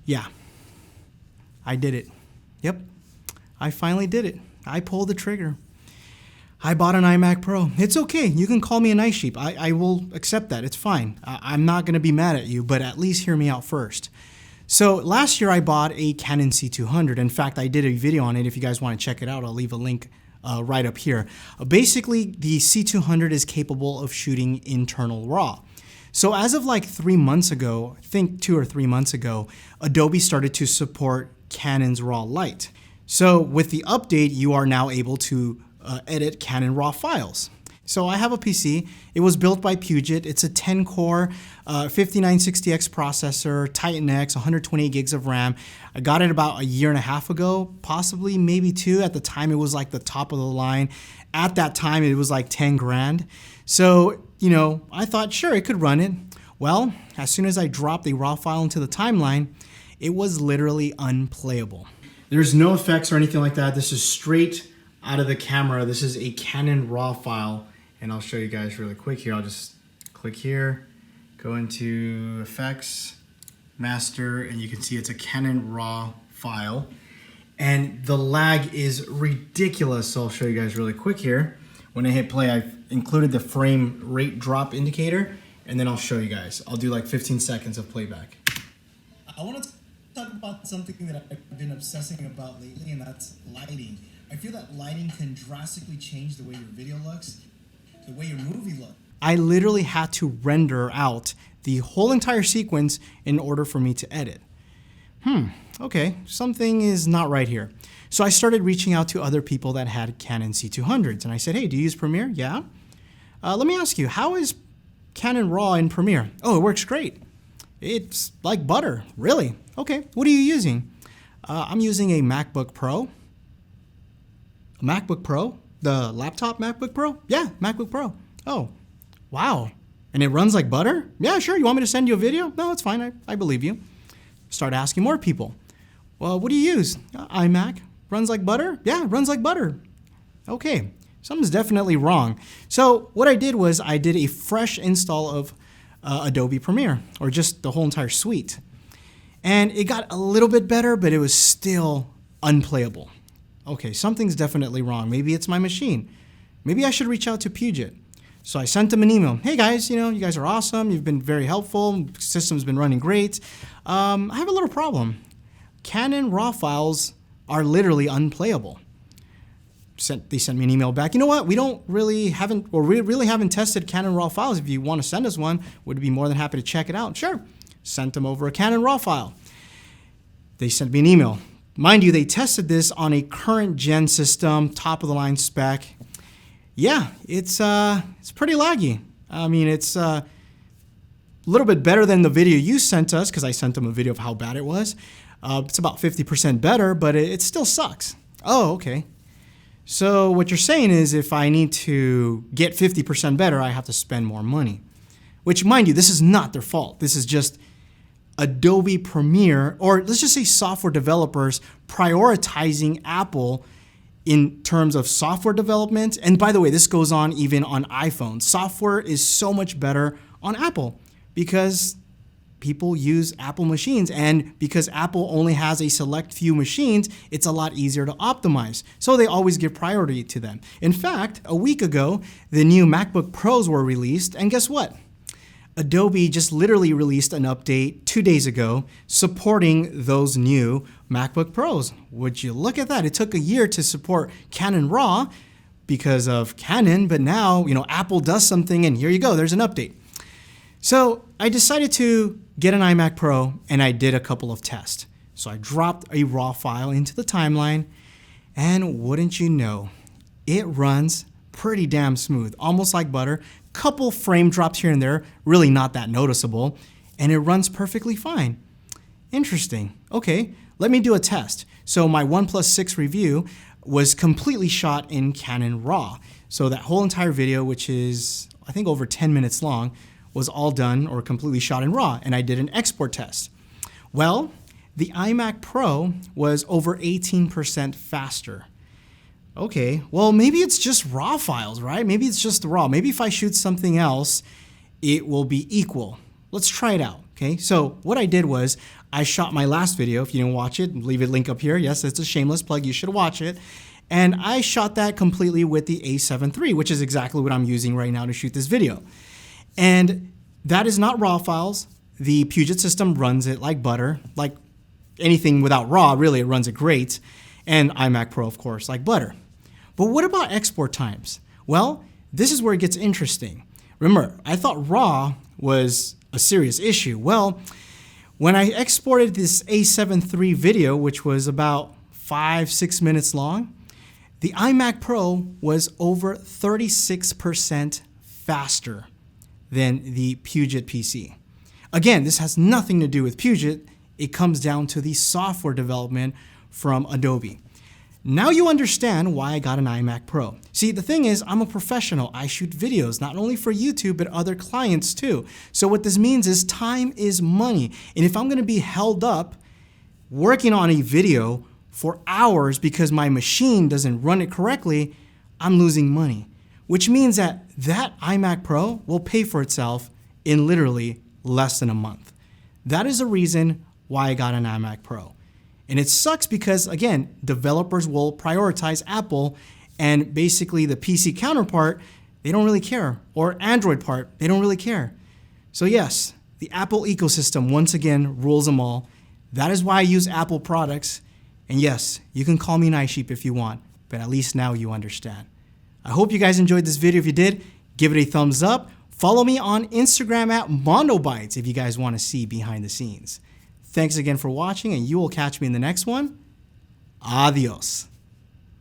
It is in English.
Yeah, I did it. Yep, I finally did it. I pulled the trigger. I bought an iMac Pro. It's okay. You can call me a nice sheep. I will accept that. It's fine. I'm not going to be mad at you, but at least hear me out first. So last year I bought a Canon C200. In fact, I did a video on it. If you guys want to check it out, I'll leave a link right up here. Basically, the C200 is capable of shooting internal RAW. So as of like 3 months ago, I think 2 or 3 months ago, Adobe started to support Canon's RAW Lite. So with the update, you are now able to edit Canon RAW files. So I have a PC. It was built by Puget. It's a 10-core 5960X processor, Titan X, 128 gigs of RAM. I got it about a year and a half ago, possibly maybe 2. At the time, it was like the top of the line. At that time, it was like 10 grand. So, I thought, sure, it could run it. Well, as soon as I dropped the RAW file into the timeline, it was literally unplayable. There's no effects or anything like that. This is straight out of the camera. This is a Canon RAW file, and I'll show you guys really quick here. I'll just click here, go into effects, master, and you can see it's a Canon RAW file. And the lag is ridiculous, so I'll show you guys really quick here. When I hit play, I've included the frame rate drop indicator, and then I'll show you guys. I'll do like 15 seconds of playback. I want to talk about something that I've been obsessing about lately, and that's lighting. I feel that lighting can drastically change the way your video looks, the way your movie looks. I literally had to render out the whole entire sequence in order for me to edit. Okay, something is not right here. So I started reaching out to other people that had Canon C200s, and I said, hey, do you use Premiere? Yeah. Let me ask you, how is Canon RAW in Premiere? Oh, it works great. It's like butter. Really? Okay, what are you using? I'm using a MacBook Pro. A MacBook Pro? The laptop MacBook Pro? Yeah, MacBook Pro. Oh, wow. And it runs like butter? Yeah, sure. You want me to send you a video? No, it's fine. I believe you. Start asking more people. Well, what do you use? iMac. Runs like butter? Yeah, runs like butter. Okay, something's definitely wrong. So what I did was I did a fresh install of Adobe Premiere, or just the whole entire suite. And it got a little bit better, but it was still unplayable. Okay, something's definitely wrong. Maybe it's my machine. Maybe I should reach out to Puget. So I sent them an email. Hey guys, you guys are awesome. You've been very helpful. System's been running great. I have a little problem. Canon RAW files are literally unplayable. They sent me an email back. You know what? We really haven't tested Canon RAW files. If you want to send us one, we'd be more than happy to check it out. Sure. Sent them over a Canon RAW file. They sent me an email. Mind you, they tested this on a current gen system, top of the line spec. Yeah, it's pretty laggy. I mean, it's a little bit better than the video you sent us, because I sent them a video of how bad it was. It's about 50% better, but it still sucks. Oh, okay. So what you're saying is if I need to get 50% better, I have to spend more money. Which, mind you, this is not their fault. This is just Adobe Premiere, or let's just say software developers prioritizing Apple in terms of software development. And by the way, this goes on even on iPhone. Software is so much better on Apple because people use Apple machines, and because Apple only has a select few machines, it's a lot easier to optimize. So they always give priority to them. In fact, a week ago, the new MacBook Pros were released, and guess what? Adobe just literally released an update 2 days ago supporting those new MacBook Pros. Would you look at that? It took a year to support Canon RAW because of Canon, but now, Apple does something, and here you go, there's an update. So I decided to get an iMac Pro, and I did a couple of tests. So I dropped a RAW file into the timeline, and wouldn't you know, it runs pretty damn smooth, almost like butter. Couple frame drops here and there, really not that noticeable, and it runs perfectly fine. Interesting. Okay, let me do a test. So my OnePlus 6 review was completely shot in Canon RAW. So that whole entire video, which is, I think, over 10 minutes long, was all done or completely shot in RAW, and I did an export test. Well, the iMac Pro was over 18% faster. Okay, well, maybe it's just RAW files, right? Maybe it's just RAW. Maybe if I shoot something else, it will be equal. Let's try it out, Okay, so what I did was I shot my last video. If you didn't watch it, leave a link up here. Yes, it's a shameless plug. You should watch it. And I shot that completely with the A7 III, which is exactly what I'm using right now to shoot this video. And that is not RAW files. The Puget system runs it like butter, like anything without RAW, really, it runs it great. And iMac Pro, of course, like butter. But what about export times? Well, this is where it gets interesting. Remember, I thought RAW was a serious issue. Well, when I exported this A7 III video, which was about 5-6 minutes long, the iMac Pro was over 36% faster than the Puget PC. Again, this has nothing to do with Puget. It comes down to the software development from Adobe. Now you understand why I got an iMac Pro. See, the thing is, I'm a professional. I shoot videos, not only for YouTube, but other clients too. So what this means is time is money. And if I'm gonna be held up working on a video for hours because my machine doesn't run it correctly, I'm losing money. Which means that iMac Pro will pay for itself in literally less than a month. That is the reason why I got an iMac Pro. And it sucks because, again, developers will prioritize Apple, and basically the PC counterpart, they don't really care. Or Android part, they don't really care. So yes, the Apple ecosystem once again rules them all. That is why I use Apple products. And yes, you can call me Nice Sheep if you want, but at least now you understand. I hope you guys enjoyed this video. If you did, give it a thumbs up. Follow me on Instagram at MondoBytes if you guys want to see behind the scenes. Thanks again for watching, and you will catch me in the next one. Adios.